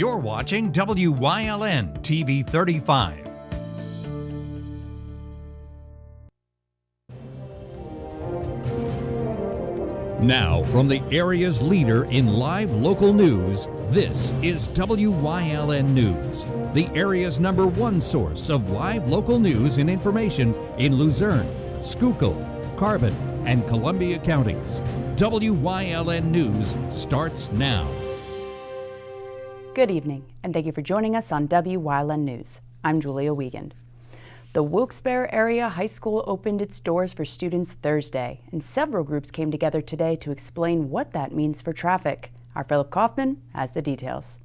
You're watching WYLN TV 35. Now, from the area's leader in live local news, this is WYLN News, the area's #1 source of live local news and information in Luzerne, Schuylkill, Carbon, and Columbia counties. WYLN News starts now. Good evening, and thank you for joining us on WYLN News. I'm Julia Wiegand. The Wilkes-Barre Area High School opened its doors for students Thursday, and several groups came together today to explain what that means for traffic. Our Philip Kaufman has the details.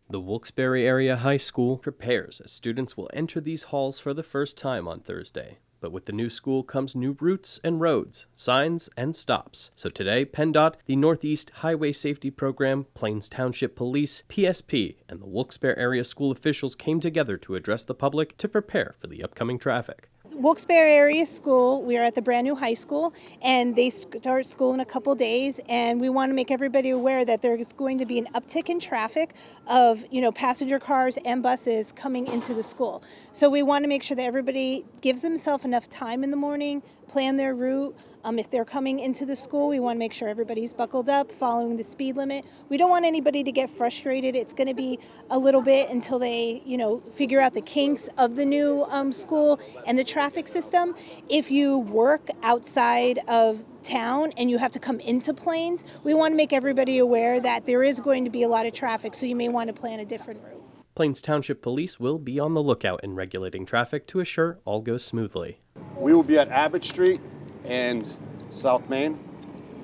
The Wilkes-Barre Area High School prepares as students will enter these halls for the first time on Thursday. But with the new school comes new routes and roads, signs, and stops. So today, PennDOT, the Northeast Highway Safety Program, Plains Township Police, PSP, and the Wilkes-Barre area school officials came together to address the public to prepare for the upcoming traffic. Wilkes-Barre Area School, we are at the brand new high school, and they start school in a couple days, and we want to make everybody aware that there's going to be an uptick in traffic of, passenger cars and buses coming into the school. So we want to make sure that everybody gives themselves enough time in the morning, plan their route. If they're coming into the school, we want to make sure everybody's buckled up, following the speed limit. We don't want anybody to get frustrated. It's going to be a little bit until they, figure out the kinks of the new school and the traffic system. If you work outside of town and you have to come into Plains, we want to make everybody aware that there is going to be a lot of traffic, so you may want to plan a different route. Plains Township Police will be on the lookout in regulating traffic to assure all goes smoothly. We will be at Abbott Street and South Main,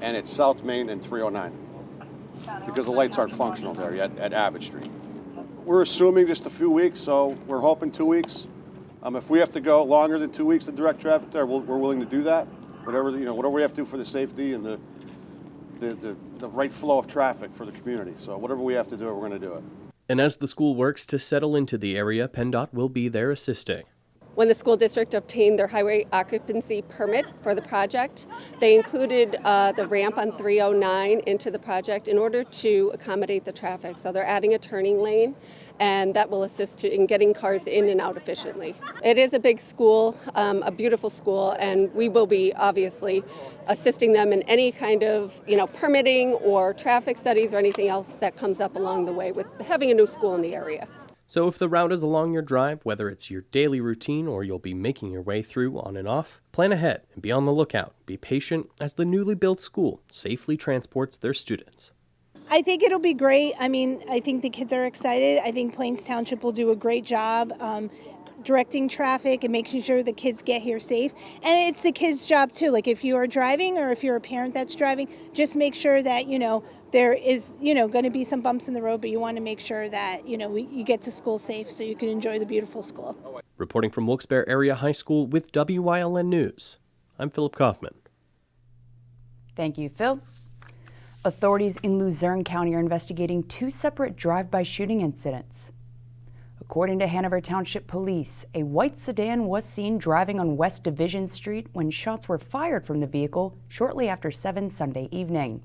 and it's South Main and 309 because the lights aren't functional there yet at Abbott Street. We're assuming just a few weeks, so we're hoping 2 weeks. If we have to go longer than 2 weeks to direct traffic there, we're willing to do that. Whatever we have to do for the safety and the right flow of traffic for the community. So whatever we have to do, we're going to do it. And as the school works to settle into the area, PennDOT will be there assisting. When the school district obtained their highway occupancy permit for the project, they included the ramp on 309 into the project in order to accommodate the traffic. So they're adding a turning lane, and that will assist in getting cars in and out efficiently. It is a big school, a beautiful school, and we will be obviously assisting them in any kind of permitting or traffic studies or anything else that comes up along the way with having a new school in the area. So if the route is along your drive, whether it's your daily routine or you'll be making your way through on and off, plan ahead and be on the lookout. Be patient as the newly built school safely transports their students. I think it'll be great. I think the kids are excited. I think Plains Township will do a great job directing traffic and making sure the kids get here safe. And it's the kids' job too. Like if you are driving or if you're a parent that's driving, just make sure that, there is, going to be some bumps in the road, but you want to make sure that, you get to school safe so you can enjoy the beautiful school. Reporting from Wilkes-Barre Area High School with WYLN News, I'm Philip Kaufman. Thank you, Phil. Authorities in Luzerne County are investigating 2 separate drive-by shooting incidents. According to Hanover Township Police, a white sedan was seen driving on West Division Street when shots were fired from the vehicle shortly after 7 Sunday evening.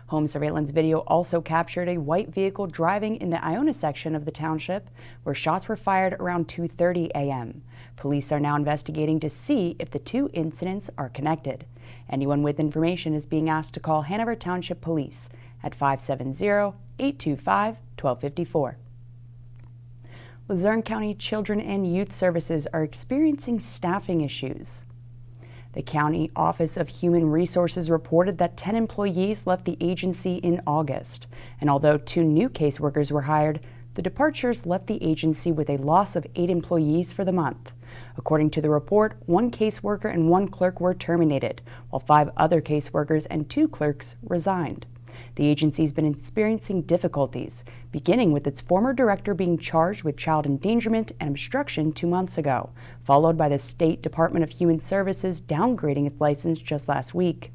Home surveillance video also captured a white vehicle driving in the Iona section of the township, where shots were fired around 2:30 a.m. Police are now investigating to see if the 2 incidents are connected. Anyone with information is being asked to call Hanover Township Police at 570-825-1254. Luzerne County Children and Youth Services are experiencing staffing issues. The County Office of Human Resources reported that 10 employees left the agency in August, and although 2 new caseworkers were hired, the departures left the agency with a loss of 8 employees for the month. According to the report, 1 caseworker and 1 clerk were terminated, while 5 other caseworkers and 2 clerks resigned. The agency's been experiencing difficulties, beginning with its former director being charged with child endangerment and obstruction 2 months ago, followed by the State Department of Human Services downgrading its license just last week.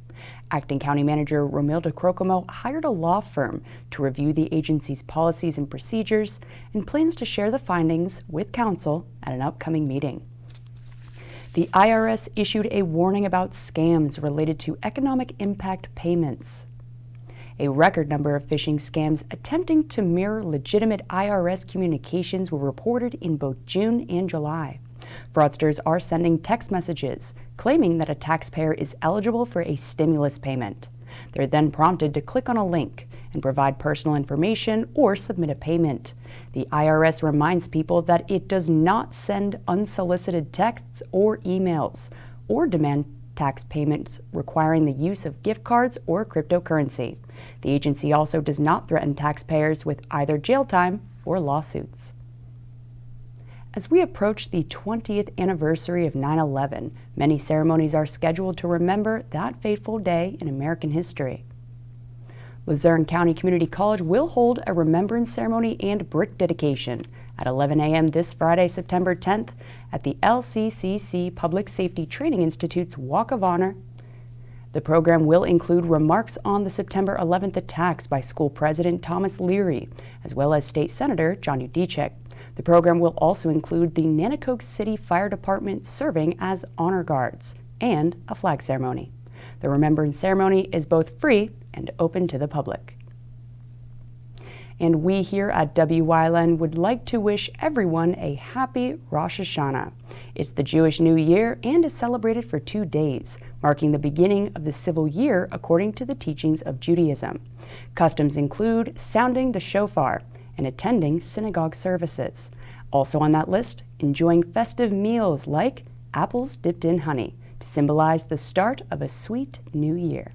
Acting County Manager Romilda Crocomo hired a law firm to review the agency's policies and procedures and plans to share the findings with council at an upcoming meeting. The IRS issued a warning about scams related to economic impact payments. A record number of phishing scams attempting to mirror legitimate IRS communications were reported in both June and July. Fraudsters are sending text messages claiming that a taxpayer is eligible for a stimulus payment. They're then prompted to click on a link and provide personal information or submit a payment. The IRS reminds people that it does not send unsolicited texts or emails or demand tax payments requiring the use of gift cards or cryptocurrency. The agency also does not threaten taxpayers with either jail time or lawsuits. As we approach the 20th anniversary of 9/11, many ceremonies are scheduled to remember that fateful day in American history. Luzerne County Community College will hold a remembrance ceremony and brick dedication at 11 a.m. this Friday, September 10th at the Lccc Public Safety Training Institute's Walk of Honor. The program will include remarks on the September 11th attacks by school president Thomas Leary, as well as State Senator John Udicek. The program will also include the Nanticoke City Fire Department serving as honor guards and a flag ceremony. The remembrance ceremony is both free and open to the public. And we here at Wyln would like to wish everyone a happy Rosh Hashanah. It's the Jewish New Year and is celebrated for 2 days, marking the beginning of the civil year according to the teachings of Judaism. Customs include sounding the shofar and attending synagogue services. Also on that list, enjoying festive meals like apples dipped in honey to symbolize the start of a sweet new year.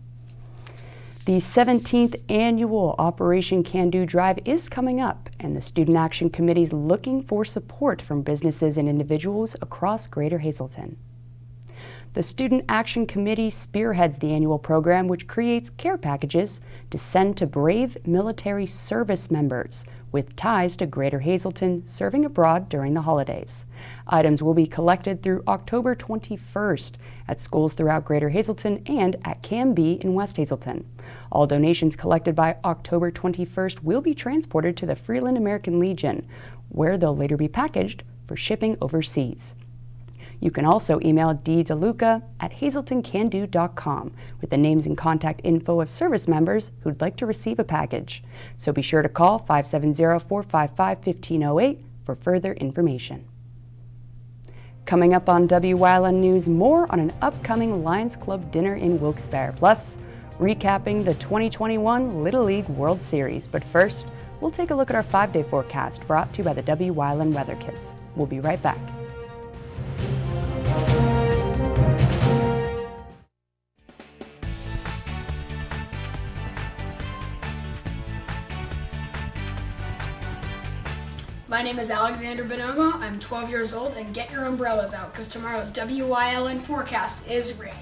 The 17th annual Operation Can Do Drive is coming up, and the Student Action Committee is looking for support from businesses and individuals across Greater Hazleton. The Student Action Committee spearheads the annual program, which creates care packages to send to brave military service members with ties to Greater Hazleton serving abroad during the holidays. Items will be collected through October 21st at schools throughout Greater Hazleton and at Cam B in West Hazleton. All donations collected by October 21st will be transported to the Freeland American Legion, where they'll later be packaged for shipping overseas. You can also email DeLuca at hazeltoncando.com with the names and contact info of service members who'd like to receive a package. So be sure to call 570-455-1508 for further information. Coming up on Wyln News, more on an upcoming Lions Club dinner in Wilkes-Barre, plus recapping the 2021 Little League World Series. But first, we'll take a look at our 5-day forecast brought to you by the Wyln Weather Kits. We'll be right back. My name is Alexander Bonoma. I'm 12 years old, and get your umbrellas out because tomorrow's Wyln forecast is rain.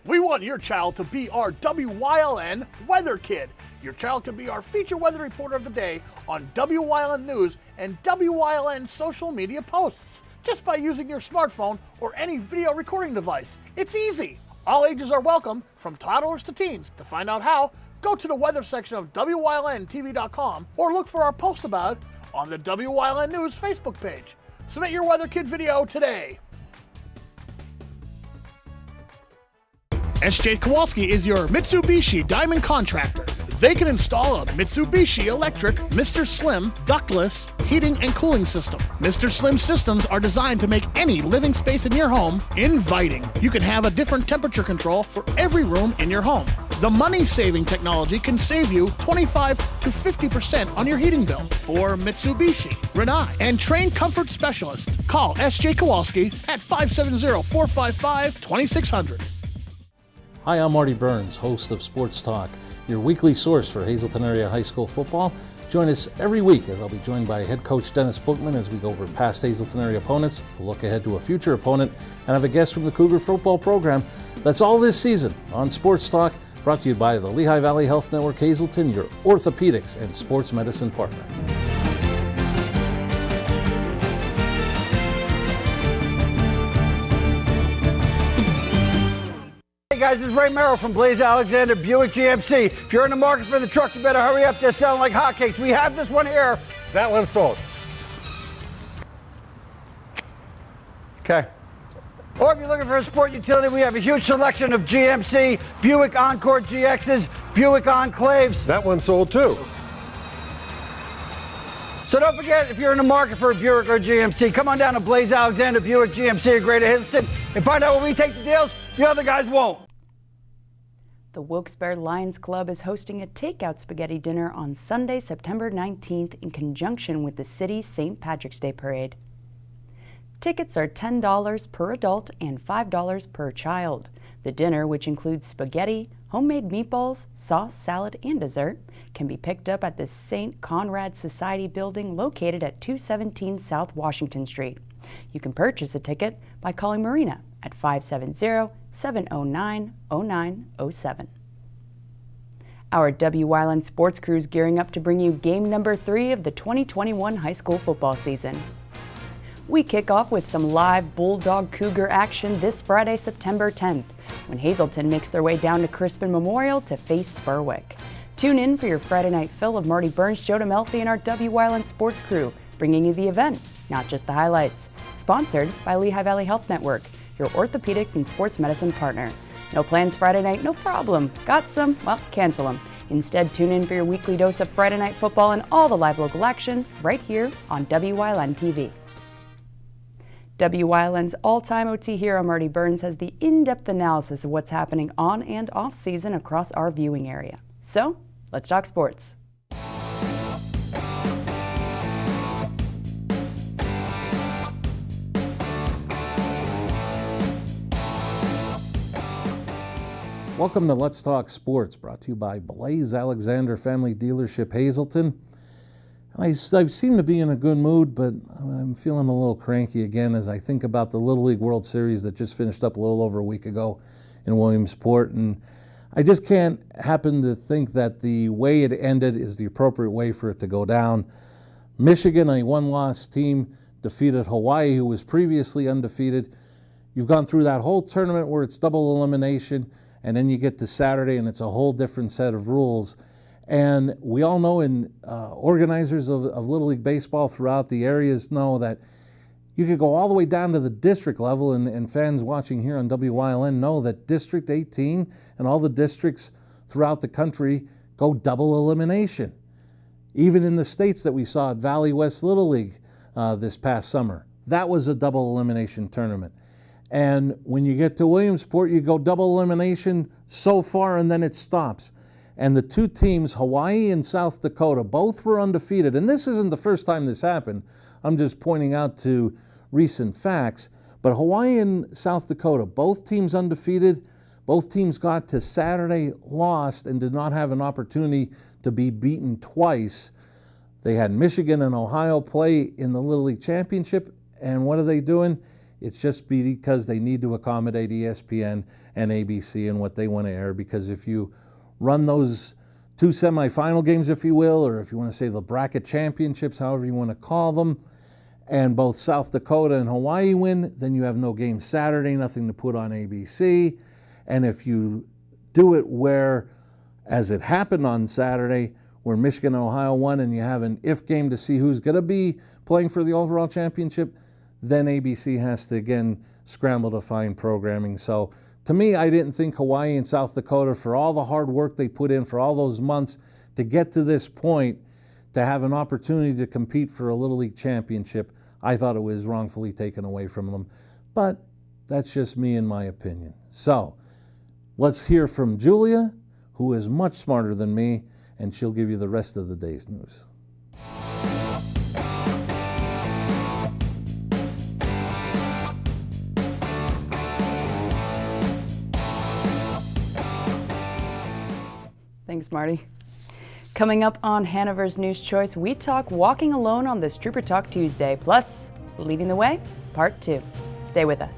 We want your child to be our Wyln weather kid. Your child can be our feature weather reporter of the day on Wyln News and Wyln social media posts just by using your smartphone or any video recording device. It's easy. All ages are welcome, from toddlers to teens. To find out how, go to the weather section of WYLNTV.com or look for our post about it on the Wyln News Facebook page. Submit your weather kid video today. SJ Kowalski is your Mitsubishi Diamond Contractor. They can install a Mitsubishi electric Mr. Slim ductless heating and cooling system. Mr. Slim systems are designed to make any living space in your home inviting. You can have a different temperature control for every room in your home. The money-saving technology can save you 25 to 50% on your heating bill. For Mitsubishi, Rinnai, and trained comfort specialists, call SJ Kowalski at 570-455-2600. Hi, I'm Marty Burns, host of Sports Talk, your weekly source for Hazleton area high school football. Join us every week as I'll be joined by head coach Dennis Bookman as we go over past Hazleton area opponents, look ahead to a future opponent, and have a guest from the Cougar football program. That's all this season on Sports Talk, brought to you by the Lehigh Valley Health Network Hazleton, your orthopedics and sports medicine partner. Hey guys, this is Ray Merrill from Blaze Alexander Buick GMC. If you're in the market for the truck, you better hurry up. They're selling like hotcakes. We have this one here. That one's sold. Okay. Or if you're looking for a sport utility, we have a huge selection of GMC, Buick Encore GXs, Buick Enclaves. That one's sold too. So don't forget, if you're in the market for a Buick or GMC, come on down to Blaze Alexander Buick GMC in Greater Hillston and find out where we take the deals the other guys won't. The Wilkes-Barre Lions Club is hosting a takeout spaghetti dinner on Sunday, September 19th in conjunction with the city's St. Patrick's Day Parade. Tickets are $10 per adult and $5 per child. The dinner, which includes spaghetti, homemade meatballs, sauce, salad, and dessert, can be picked up at the St. Conrad Society building located at 217 South Washington Street. You can purchase a ticket by calling Marina at 570-709-0907. Our Wyln sports crew is gearing up to bring you game number 3 of the 2021 high school football season. We kick off with some live Bulldog Cougar action this Friday, September 10th, when Hazleton makes their way down to Crispin Memorial to face Berwick. Tune in for your Friday night fill of Marty Burns, Joe DeMelfi, and our Wyln sports crew, bringing you the event, not just the highlights. Sponsored by Lehigh Valley Health Network, your orthopedics and sports medicine partner. No plans Friday night? No problem. Got some? Well, cancel them. Instead, tune in for your weekly dose of Friday night football and all the live local action right here on Wyln TV. Wyln's all-time OT hero Marty Burns has the in-depth analysis of what's happening on and off season across our viewing area. So, let's talk sports. Welcome to Let's Talk Sports, brought to you by Blaze Alexander Family Dealership, Hazleton. I've seemed to be in a good mood, but I'm feeling a little cranky again as I think about the Little League World Series that just finished up a little over a week ago in Williamsport. And I just can't happen to think that the way it ended is the appropriate way for it to go down. Michigan, a one-loss team, defeated Hawaii, who was previously undefeated. You've gone through that whole tournament where it's double elimination, and then you get to Saturday and it's a whole different set of rules. And we all know, in organizers of Little League Baseball throughout the areas know that you could go all the way down to the district level, and fans watching here on Wyln know that District 18 and all the districts throughout the country go double elimination. Even in the states that we saw at Valley West Little League this past summer, that was a double elimination tournament. And when you get to Williamsport, you go double elimination so far and then it stops. And the two teams, Hawaii and South Dakota, both were undefeated. And this isn't the first time this happened. I'm just pointing out to recent facts. But Hawaii and South Dakota, both teams undefeated. Both teams got to Saturday, lost, and did not have an opportunity to be beaten twice. They had Michigan and Ohio play in the Little League Championship. And what are they doing? It's just because they need to accommodate ESPN and ABC and what they want to air. Because if you run those two semifinal games, if you will, or if you want to say the bracket championships, however you want to call them, and both South Dakota and Hawaii win, then you have no game Saturday, nothing to put on ABC. And if you do it where, as it happened on Saturday, where Michigan and Ohio won, and you have an if game to see who's going to be playing for the overall championship, then ABC has to again scramble to find programming. So to me, I didn't think Hawaii and South Dakota, for all the hard work they put in for all those months to get to this point, to have an opportunity to compete for a Little League championship, I thought it was wrongfully taken away from them. But that's just me and my opinion. So let's hear from Julia, who is much smarter than me, and she'll give you the rest of the day's news. Thanks, Marty. Coming up on Hanover's News Choice, we talk walking alone on this Trooper Talk Tuesday, plus Leading the Way, Part 2. Stay with us.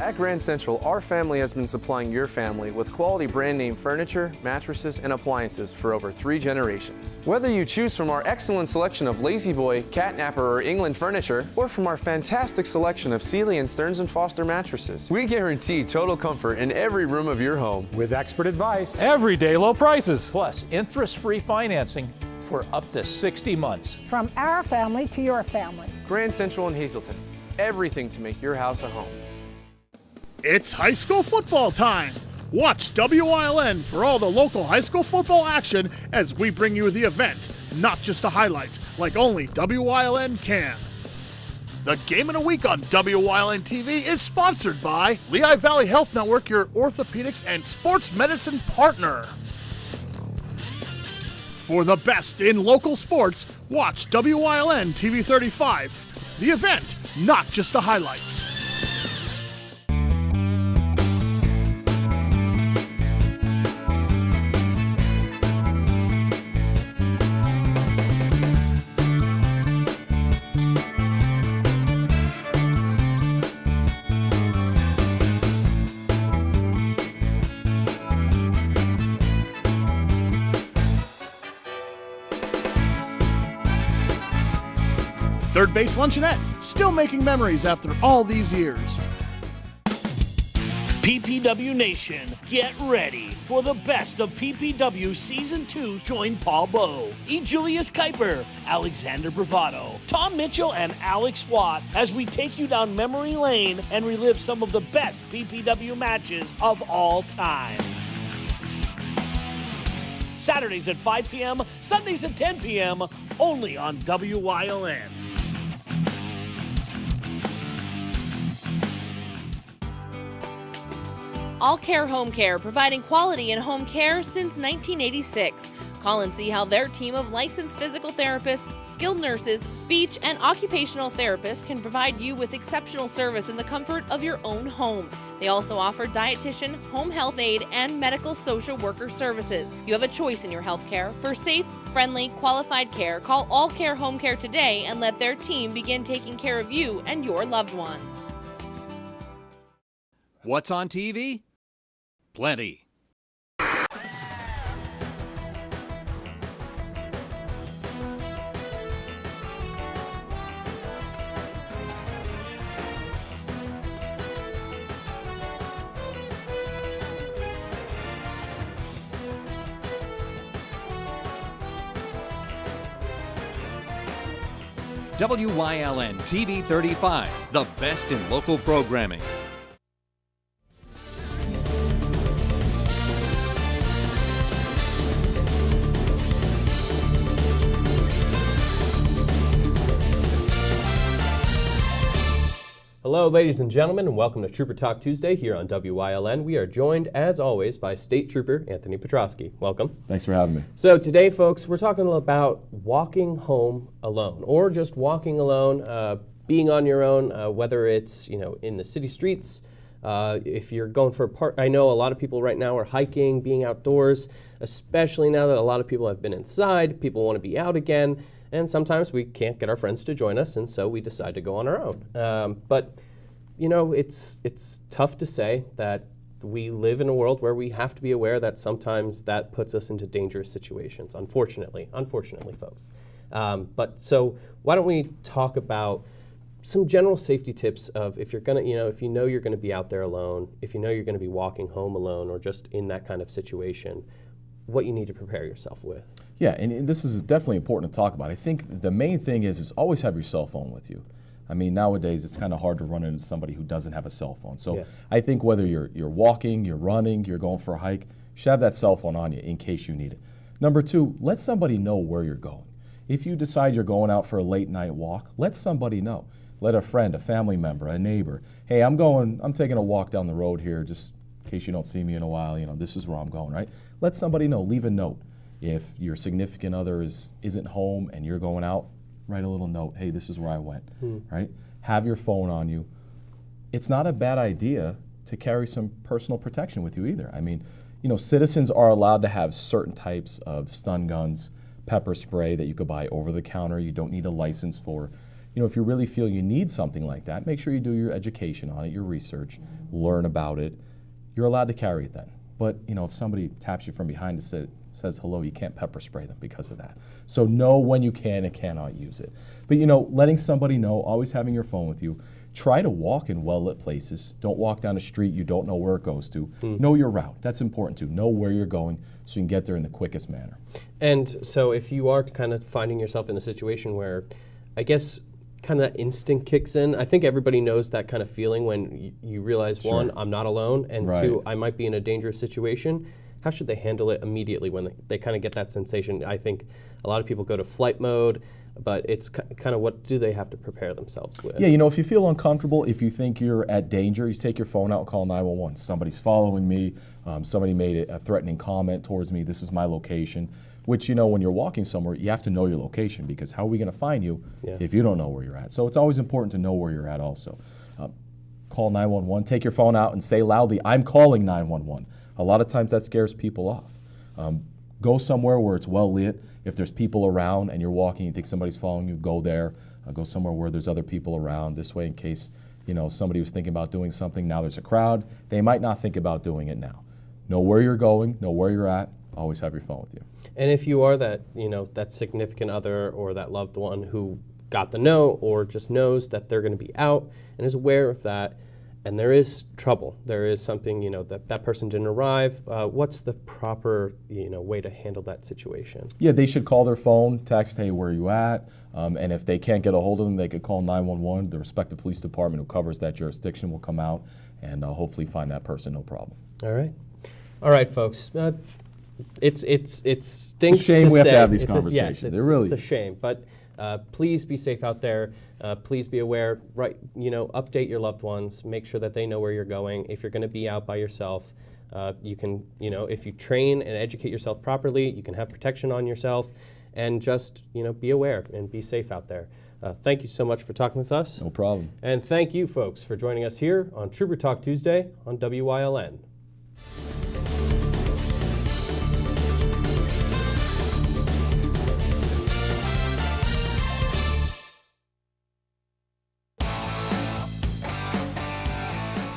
At Grand Central, our family has been supplying your family with quality brand name furniture, mattresses, and appliances for over 3 generations. Whether you choose from our excellent selection of Lazy Boy, Catnapper, or England furniture, or from our fantastic selection of Sealy and Stearns & Foster mattresses, we guarantee total comfort in every room of your home. With expert advice. Everyday low prices. Plus, interest-free financing for up to 60 months. From our family to your family. Grand Central in Hazleton. Everything to make your house a home. It's high school football time. Watch WYLN for all the local high school football action as we bring you the event, not just the highlights, like only WYLN can. The Game of the Week on WYLN TV is sponsored by Lehigh Valley Health Network, your orthopedics and sports medicine partner. For the best in local sports, watch WYLN TV 35, the event, not just the highlights. Third Base Luncheonette, still making memories after all these years. PPW Nation, get ready for the best of PPW Season 2. Join Paul Bowe, E. Julius Kuiper, Alexander Bravado, Tom Mitchell, and Alex Watt as we take you down memory lane and relive some of the best PPW matches of all time. Saturdays at 5 p.m., Sundays at 10 p.m., only on WYLN. All Care Home Care, providing quality in home care since 1986. Call and see how their team of licensed physical therapists, skilled nurses, speech, and occupational therapists can provide you with exceptional service in the comfort of your own home. They also offer dietitian, home health aide, and medical social worker services. You have a choice in your health care. For safe, friendly, qualified care, call All Care Home Care today and let their team begin taking care of you and your loved ones. What's on TV? Plenty. WYLN TV 35, the best in local programming. Hello, ladies and gentlemen, and welcome to Trooper Talk Tuesday here on WYLN. We are joined, as always, by State Trooper Anthony Petrosky. Welcome. Thanks for having me. So today, folks, we're talking about walking home alone, or just walking alone, being on your own, whether it's in the city streets, if you're going for a park. I know a lot of people right now are hiking, being outdoors, especially now that a lot of people have been inside. People want to be out again. And sometimes we can't get our friends to join us, and so we decide to go on our own. But it's tough to say that we live in a world where we have to be aware that sometimes that puts us into dangerous situations, unfortunately, folks. But so why don't we talk about some general safety tips of if you're gonna, if you know you're gonna be out there alone, if you know you're gonna be walking home alone, or just in that kind of situation, what you need to prepare yourself with. Yeah, and this is definitely important to talk about. I think the main thing is always have your cell phone with you. I mean, nowadays it's kind of hard to run into somebody who doesn't have a cell phone. So yeah. I think whether you're walking, you're running, you're going for a hike, you should have that cell phone on you in case you need it. Number two, let somebody know where you're going. If you decide you're going out for a late night walk, let somebody know. Let a friend, a family member, a neighbor, hey, I'm taking a walk down the road here just in case you don't see me in a while, this is where I'm going, right? Let somebody know, leave a note. If your significant other isn't home and you're going out, write a little note, hey, this is where I went, right? Have your phone on you. It's not a bad idea to carry some personal protection with you either. I mean, citizens are allowed to have certain types of stun guns, pepper spray that you could buy over the counter. You don't need a license for. if you really feel you need something like that, make sure you do your education on it, your research, learn about it. You're allowed to carry it then. But, if somebody taps you from behind and says hello, you can't pepper spray them because of that. So know when you can and cannot use it. But, letting somebody know, always having your phone with you. Try to walk in well-lit places. Don't walk down a street you don't know where it goes to. Know your route. That's important too. Know where you're going so you can get there in the quickest manner. And so if you are kind of finding yourself in a situation where, I guess, kind of that instinct kicks in, I think everybody knows that kind of feeling when you realize, Sure. one, I'm not alone, and Right. two, I might be in a dangerous situation. How should they handle it immediately when they kind of get that sensation? I think a lot of people go to flight mode, but it's kind of what do they have to prepare themselves with? Yeah, if you feel uncomfortable, if you think you're at danger, you take your phone out and call 911. Somebody's following me. Somebody made a threatening comment towards me. This is my location. Which, when you're walking somewhere, you have to know your location because how are we going to find you if you don't know where you're at? So it's always important to know where you're at also. Call 911. Take your phone out and say loudly, I'm calling 911. A lot of times that scares people off. Go somewhere where it's well lit. If there's people around and you're walking, you think somebody's following you, go there. Go somewhere where there's other people around. This way, in case somebody was thinking about doing something, now there's a crowd. They might not think about doing it now. Know where you're going, know where you're at. Always have your phone with you. And if you are that, that significant other or that loved one who got the note or just knows that they're going to be out and is aware of that, and there is trouble, there is something, that person didn't arrive, what's the proper, way to handle that situation? Yeah, they should call their phone, text, hey, where are you at? And if they can't get a hold of them, they could call 911. The respective police department who covers that jurisdiction will come out and hopefully find that person, no problem. All right, folks. It stinks it's a shame to we have say. to have these It's conversations. It's a shame, but please be safe out there. Please be aware. Update your loved ones. Make sure that they know where you're going. If you're going to be out by yourself, you can, if you train and educate yourself properly, you can have protection on yourself, and just, be aware and be safe out there. Thank you so much for talking with us. No problem. And thank you, folks, for joining us here on Trooper Talk Tuesday on WYLN.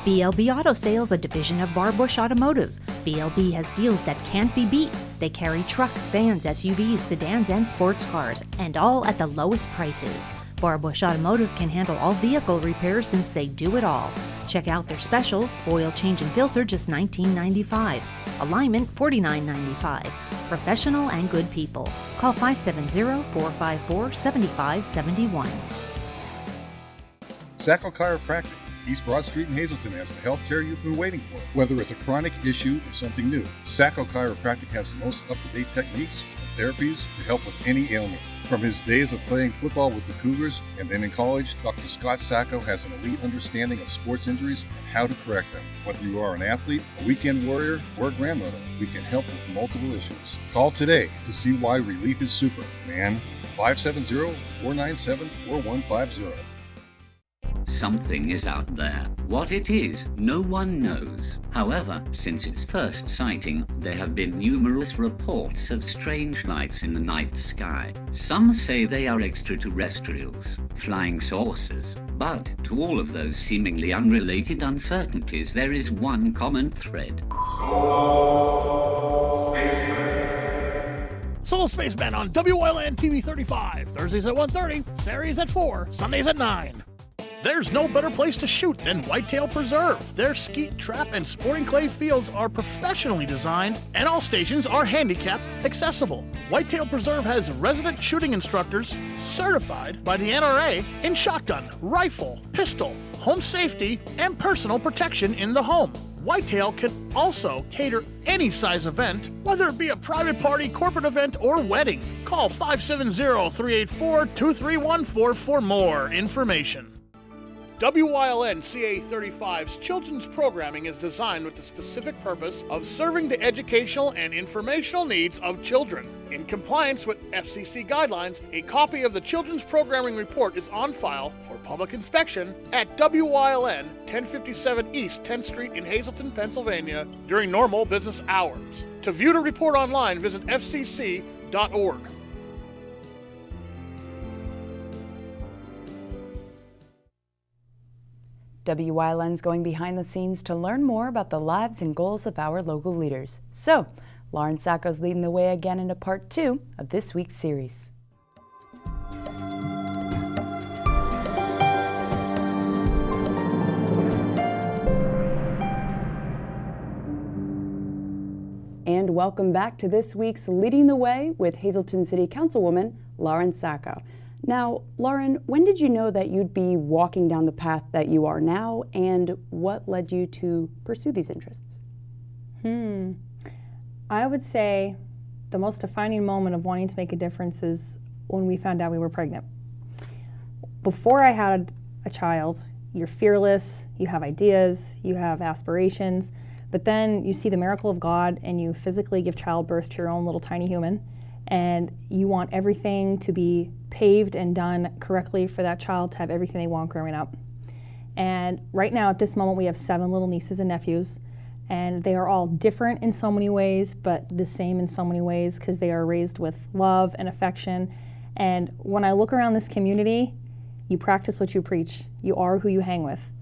Blb Auto Sales, a division of Barbush Automotive. BLB has deals that can't be beat. They carry trucks, vans, SUVs, sedans, and sports cars, and all at the lowest prices. Barbush Automotive can handle all vehicle repairs since they do it all. Check out their specials: oil change and filter, just $19.95. Alignment, $49.95. Professional and good people. Call 570-454-7571. Sacco Chiropractic, East Broad Street in Hazleton, has the healthcare you've been waiting for. Whether it's a chronic issue or something new, Sacco Chiropractic has the most up-to-date techniques and therapies to help with any ailment. From his days of playing football with the Cougars and then in college, Dr. Scott Sacco has an elite understanding of sports injuries and how to correct them. Whether you are an athlete, a weekend warrior, or a grandmother, we can help with multiple issues. Call today to see why relief is super, man. 570-497-4150. Something is out there. What it is, no one knows. However, since its first sighting, there have been numerous reports of strange lights in the night sky. Some say they are extraterrestrials, flying saucers. But to all of those seemingly unrelated uncertainties, there is one common thread. Solo Spaceman on WYLN TV 35. Thursdays at 1:30, Saturdays at 4, Sundays at 9. There's no better place to shoot than Whitetail Preserve. Their skeet, trap, and sporting clay fields are professionally designed, and all stations are handicap accessible. Whitetail Preserve has resident shooting instructors certified by the NRA in shotgun, rifle, pistol, home safety, and personal protection in the home. Whitetail can also cater any size event, whether it be a private party, corporate event, or wedding. Call 570-384-2314 for more information. WYLN CA35's children's programming is designed with the specific purpose of serving the educational and informational needs of children. In compliance with FCC guidelines, a copy of the Children's Programming Report is on file for public inspection at WYLN 1057 East 10th Street in Hazleton, Pennsylvania during normal business hours. To view the report online, visit fcc.org. WYLN's going behind the scenes to learn more about the lives and goals of our local leaders. So, Lauren Sacco's leading the way again into part 2 of this week's series. And welcome back to this week's Leading the Way with Hazleton City Councilwoman Lauren Sacco. Now, Lauren, when did you know that you'd be walking down the path that you are now, and what led you to pursue these interests? I would say the most defining moment of wanting to make a difference is when we found out we were pregnant. Before I had a child, you're fearless, you have ideas, you have aspirations, but then you see the miracle of God and you physically give childbirth to your own little tiny human, and you want everything to be paved and done correctly for that child to have everything they want growing up. And right now at this moment we have 7 little nieces and nephews, and they are all different in so many ways but the same in so many ways because they are raised with love and affection. And when I look around this community, you practice what you preach. You are who you hang with.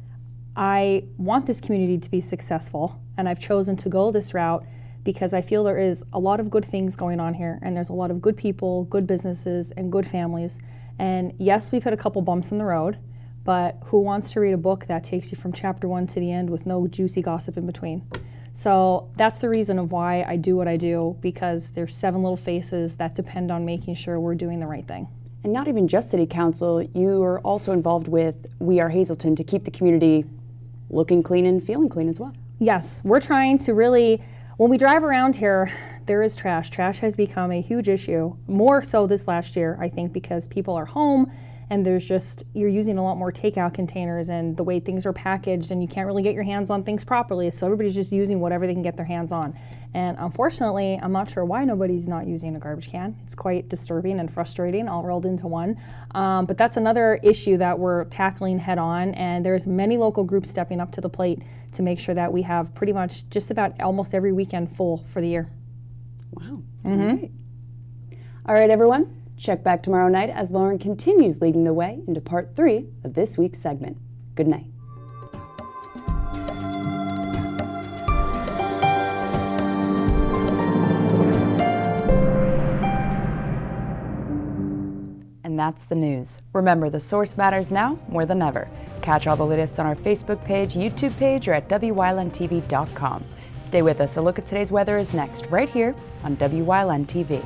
I want this community to be successful, and I've chosen to go this route because I feel there is a lot of good things going on here, and there's a lot of good people, good businesses, and good families. And yes, we've had a couple bumps in the road, but who wants to read a book that takes you from chapter 1 to the end with no juicy gossip in between? So that's the reason of why I do what I do, because there's 7 little faces that depend on making sure we're doing the right thing. And not even just City Council, you are also involved with We Are Hazleton to keep the community looking clean and feeling clean as well. Yes, we're trying to really, when we drive around here, there is trash. Trash has become a huge issue, more so this last year, I think, because people are home and you're using a lot more takeout containers and the way things are packaged, and you can't really get your hands on things properly, so everybody's just using whatever they can get their hands on. And unfortunately, I'm not sure why nobody's not using a garbage can. It's quite disturbing and frustrating, all rolled into one. But that's another issue that we're tackling head on, and there's many local groups stepping up to the plate to make sure that we have pretty much just about almost every weekend full for the year. Wow. Mm-hmm. All right, everyone. Check back tomorrow night as Lauren continues leading the way into part 3 of this week's segment. Good night. And that's the news. Remember, the source matters now more than ever. Catch all the latest on our Facebook page, YouTube page, or at WYLNTV.com. Stay with us. A look at today's weather is next, right here on WYLN TV.